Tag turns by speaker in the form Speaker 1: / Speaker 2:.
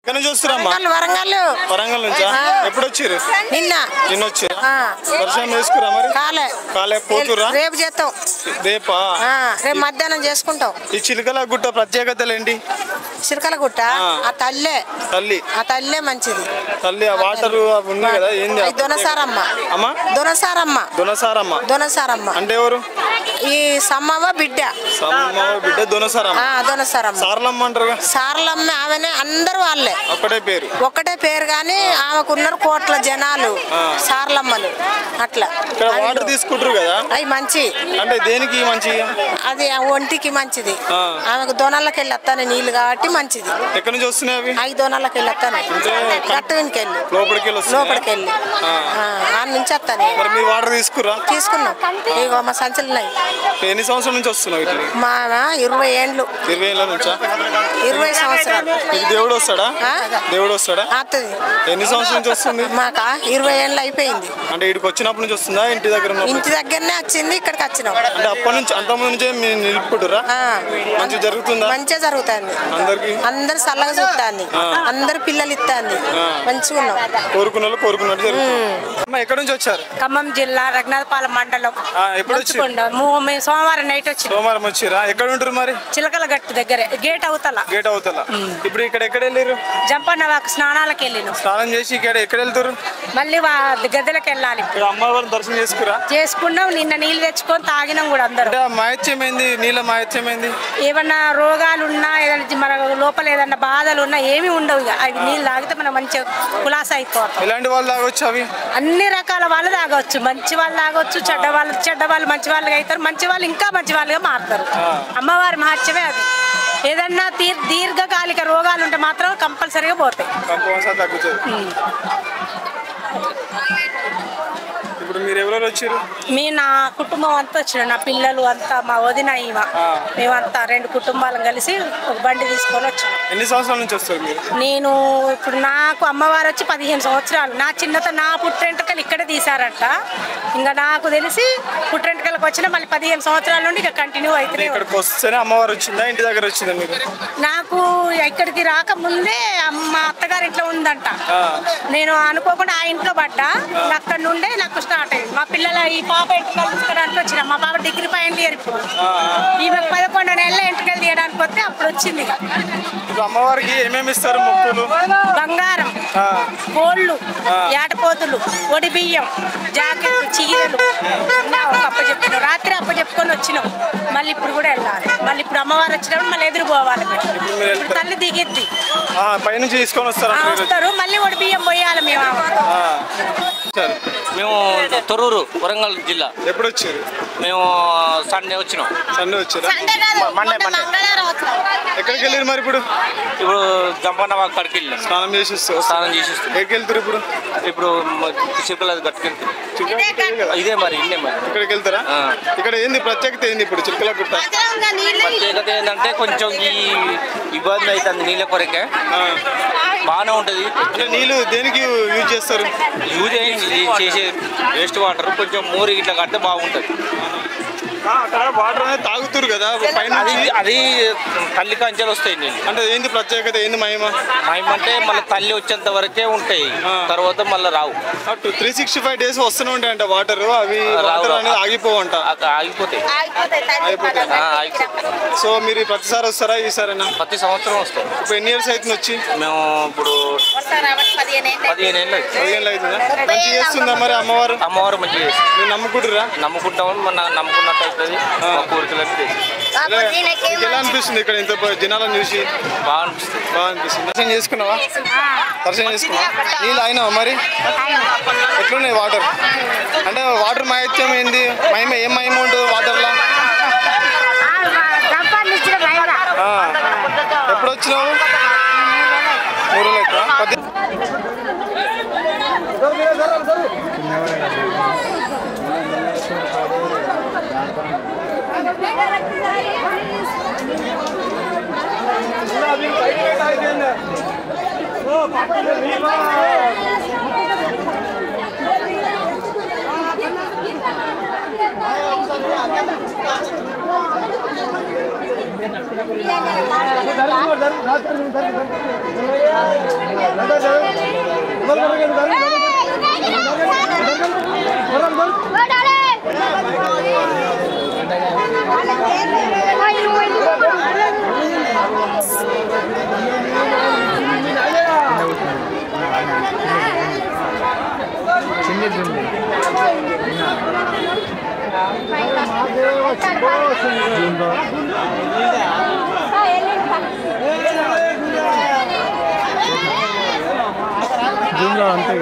Speaker 1: ఎక్కడ చూస్తున్నారమ్మా? వరంగల్ నుంచా? ఎప్పుడు వచ్చారు?
Speaker 2: నిన్న
Speaker 1: వచ్చారా? దర్శనం చేసుకురా? మరి కాలే పోతురా?
Speaker 2: రేపు చేస్తాం.
Speaker 1: రేపా?
Speaker 2: రేపు మధ్యాహ్నం చేసుకుంటాం.
Speaker 1: ఈ చిలకల గుట్ట ప్రత్యేకతలు ఏంటి?
Speaker 2: చిలకల గుట్ట ఆ తల్లే మంచిది.
Speaker 1: తల్లి ఆ వాటర్ అవి ఉన్నాయి కదా, ఏంది?
Speaker 2: దొనసారమ్మ
Speaker 1: అంటే ఎవరు?
Speaker 2: ఈ సమ్మవ బిడ్డ
Speaker 1: దొనసారమ్మ. సారలమ్మ అంటారు.
Speaker 2: సారలమ్మ ఆమెనే, అందరూ వాళ్ళే. ఒక్కటే పేరు గాని ఆమెకున్నారు కోట్ల జనాలు సారలమ్మలు. అట్లా
Speaker 1: వాటర్ తీసుకుంటారు కదా,
Speaker 2: అవి మంచి.
Speaker 1: అంటే దేనికి మంచి?
Speaker 2: అది ఒంటికి మంచిది. ఆమెకు దొనలకి వెళ్ళి వస్తాను నీళ్లు కాబట్టి మంచిది.
Speaker 1: ఎక్కడి నుంచి వస్తున్నాయి?
Speaker 2: 5 దొనలకి వెళ్ళి వస్తాను. గట్టుకి వెళ్ళి లోపలికి వెళ్ళి ఆ నుంచి వస్తాను.
Speaker 1: వాటర్ తీసుకున్నాం.
Speaker 2: ఇగో మా సంచులు ఉన్నాయి.
Speaker 1: ఎన్ని సంవత్సరాల నుంచి వస్తున్నావు?
Speaker 2: మా 20 ఏండ్లు.
Speaker 1: 20 ఏళ్ళ నుంచా?
Speaker 2: 20 సంవత్సరాలు.
Speaker 1: దేవుడు వస్తాడా?
Speaker 2: వస్తుంది.
Speaker 1: ఎన్ని సంవత్సరాల నుంచి వస్తుంది?
Speaker 2: మాకా 20 ఏళ్ళు అయిపోయింది.
Speaker 1: అంటే ఇక్కడికి వచ్చినప్పటి నుంచి వస్తుందా? ఇంటి
Speaker 2: దగ్గరనే వచ్చింది, ఇక్కడికి వచ్చినాం.
Speaker 1: అంటే అప్పటి నుంచి అంతమంది నుంచి నిలుపుకుంటారా? మంచిగా జరుగుతుందా?
Speaker 2: మంచిగా జరుగుతుంది. అందరు చల్లగా చూస్తుంది. అందరు పిల్లలు ఇస్తుంది. మంచిగా ఉన్నాం.
Speaker 1: కోరుకున్నట్టు జరుగుతుంది. ఎక్కడి నుంచి వచ్చారు?
Speaker 3: ఖమ్మం జిల్లా రఘునాథపాలెం మండలం.
Speaker 1: ఎప్పుడు వచ్చారు?
Speaker 3: సోమవారం నైట్
Speaker 1: వచ్చారా? ఎక్కడ ఉంటారు మరి?
Speaker 3: చిలకల గట్టు దగ్గర గేట్ అవతల.
Speaker 1: ఇప్పుడు ఇక్కడ ఎక్కడ వెళ్ళారు?
Speaker 3: జంపన్నవాకు స్నానాలకు వెళ్ళిన.
Speaker 1: స్నానం చేసి ఇక్కడ ఎక్కడ వెళ్తారు?
Speaker 3: మళ్ళీ గద్దెలకు వెళ్ళాలి.
Speaker 1: అమ్మవారిని దర్శనం
Speaker 3: చేసుకున్నాం. నిన్న నీళ్ళు తెచ్చుకొని తాగినాం కూడా అందరూ.
Speaker 1: మాయత్యం ఏంది? నీళ్ళ మాయత్యం ఏంది?
Speaker 3: ఏమన్నా రోగాలు ఉన్నా, ఏదైనా మన లోపల ఏదన్నా బాధలు ఉన్నా ఏమి ఉండవు. అవి నీళ్ళు తాగితే మనం మంచిగా కులాస అయిపోతాం.
Speaker 1: ఎలాంటి వాళ్ళు తాగొచ్చు? అవి
Speaker 3: అన్ని రకాల వాళ్ళు తాగొచ్చు. మంచి వాళ్ళు తాగొచ్చు, చెడ్డ వాళ్ళు మంచి వాళ్ళుగా అవుతారు, మంచి వాళ్ళు ఇంకా మంచి వాళ్ళుగా మారుతారు. అమ్మవారి మహత్యమే అది. ఏదన్నా దీర్ఘకాలిక రోగాలు ఉంటే మాత్రం కంపల్సరీగా పోతాయి.
Speaker 1: ఇప్పుడు మీరు ఎవరెవరు వచ్చారు?
Speaker 3: నా కుటుంబం అంతా వచ్చిన, నా పిల్లలు అంతా, మా వదిన, మేమంతా 2 కుటుంబాలను కలిసి ఒక బండి తీసుకొని వచ్చాను.
Speaker 1: ఎన్ని సంవత్సరాల నుంచి వస్తారు మీరు?
Speaker 3: నేను ఇప్పుడు నాకు అమ్మవారు వచ్చి 15 సంవత్సరాలు. నా నా పుట్టెంటుకలు ఇక్కడే తీసారంట. ఇంకా నాకు తెలిసి పుట్టెంటుకలకు వచ్చిన మళ్ళీ 15 సంవత్సరాల నుండి ఇక కంటిన్యూ అవుతుంది.
Speaker 1: ఇక్కడికి వస్తేనే అమ్మవారు వచ్చిందా? ఇంటి దగ్గర వచ్చిందా మీరు?
Speaker 3: నాకు ఇక్కడికి రాకముందే మా అత్తగారి ఇంట్లో ఉందంట. నేను అనుకోకుండా ఆ ఇంట్లో పడ్డా. అక్కడ నుండే నాకు స్టార్ట్ అయింది. మా పిల్లల ఈ పాప ఎంటుకలు తీసుకోవడానికి వచ్చిన. మా పాప డిగ్రీ ఫైనల్ ఇయర్. ఇప్పుడు ఈమె 11 నెలల ఎంటుకలు తీయడానికి వస్తే అప్పుడు వచ్చింది.
Speaker 1: అమ్మవారికి ఏమేమి ఇస్తారు? మొక్కులు
Speaker 3: బంగారం, కోళ్ళు, ఏటపోతులు, ఒడి బియ్యం, జాకెట్, చీరలు అప్పచెప్పినాం. రాత్రి అప్పచెప్పుకొని వచ్చినాం. మళ్ళీ ఇప్పుడు కూడా వెళ్ళాలి. మళ్ళీ ఇప్పుడు అమ్మవారు వచ్చినప్పుడు మళ్ళీ ఎదురు పోవాలి. తల్లి దిగిద్ది,
Speaker 1: పైనుంచి తీసుకొని
Speaker 3: వస్తారు. మళ్ళీ ఒడి బియ్యం పోయాలి.
Speaker 4: మేము తొర్రూరు, వరంగల్ జిల్లా.
Speaker 1: ఎప్పుడు వచ్చారు?
Speaker 4: మేము సండే వచ్చినాం.
Speaker 1: మండే. ఎక్కడికి వెళ్ళారు మరి? ఇప్పుడు
Speaker 4: జంపన్నవాకు కాడికి వెళ్ళాం.
Speaker 1: స్నానం చేసి ఎక్కడికి వెళ్తారు? ఇప్పుడు చిలకల గట్టుకెళ్తారు. ఇదే మరి ఇక్కడికి వెళ్తారా? ఇక్కడ ఏంది ప్రత్యేకత? ఏంది ఇప్పుడు చిలకల గుట్ట
Speaker 4: ప్రత్యేకత? ఏంటంటే కొంచెం ఈ ఇబ్బంది అవుతుంది నీళ్ళ కొరకే. బాగానే ఉంటది.
Speaker 1: అంటే నీళ్ళు దేనికి యూజ్ చేస్తారు?
Speaker 4: యూజ్ చేసే వేస్ట్ వాటర్ కొంచెం మోరి ఇట్లా కడితే బాగుంటది.
Speaker 1: వాటర్ అనేది తాగుతారు కదా పైన.
Speaker 4: అది తల్లి కంచెలు వస్తాయి నీళ్ళు.
Speaker 1: అంటే ఏంది ప్రత్యేకత? ఏంది మహిమ
Speaker 4: అంటే మళ్ళీ తల్లి వచ్చేంత వరకే ఉంటాయి, తర్వాత మళ్ళీ రావు.
Speaker 1: 365 days వస్తూనే ఉంటాయి అంట వాటర్. అవి ఆగిపోవంట.
Speaker 4: ఆగిపోతాయి.
Speaker 1: సో మీరు ప్రతిసారి వస్తారా? ఈసారైనా?
Speaker 4: ప్రతి సంవత్సరం వస్తాం.
Speaker 1: ఇప్పుడు ఎన్ని ఇయర్స్ అవుతుంది వచ్చి?
Speaker 4: మేము ఇప్పుడు 15 ఏళ్ళు
Speaker 1: అవుతుందా? మంచిగా చేస్తుందా మరి అమ్మవారు?
Speaker 4: మంచిగా చేస్తుంది.
Speaker 1: మీరు నమ్ముకుంటురా?
Speaker 4: నమ్ముకుంటామని నమ్ముకున్నట్టు అవుతుంది. మా కోరికలన్నీ
Speaker 1: ఎలా అనిపిస్తుంది ఇక్కడ ఇంత జనాలను చూసి?
Speaker 4: బాగా అనిపిస్తుంది.
Speaker 1: దర్శనం చేసుకున్నావా? నీళ్ళు అయినావా మరి? ఎట్లున్నాయి వాటర్? అంటే వాటర్ మహత్యం ఏంది? ఏం మహిమ ఉంటుంది వాటర్లో? ఎప్పుడు వచ్చినావు? 3 రోజులు అవుతుందా?
Speaker 5: Gracias. జూమ్లో అంతే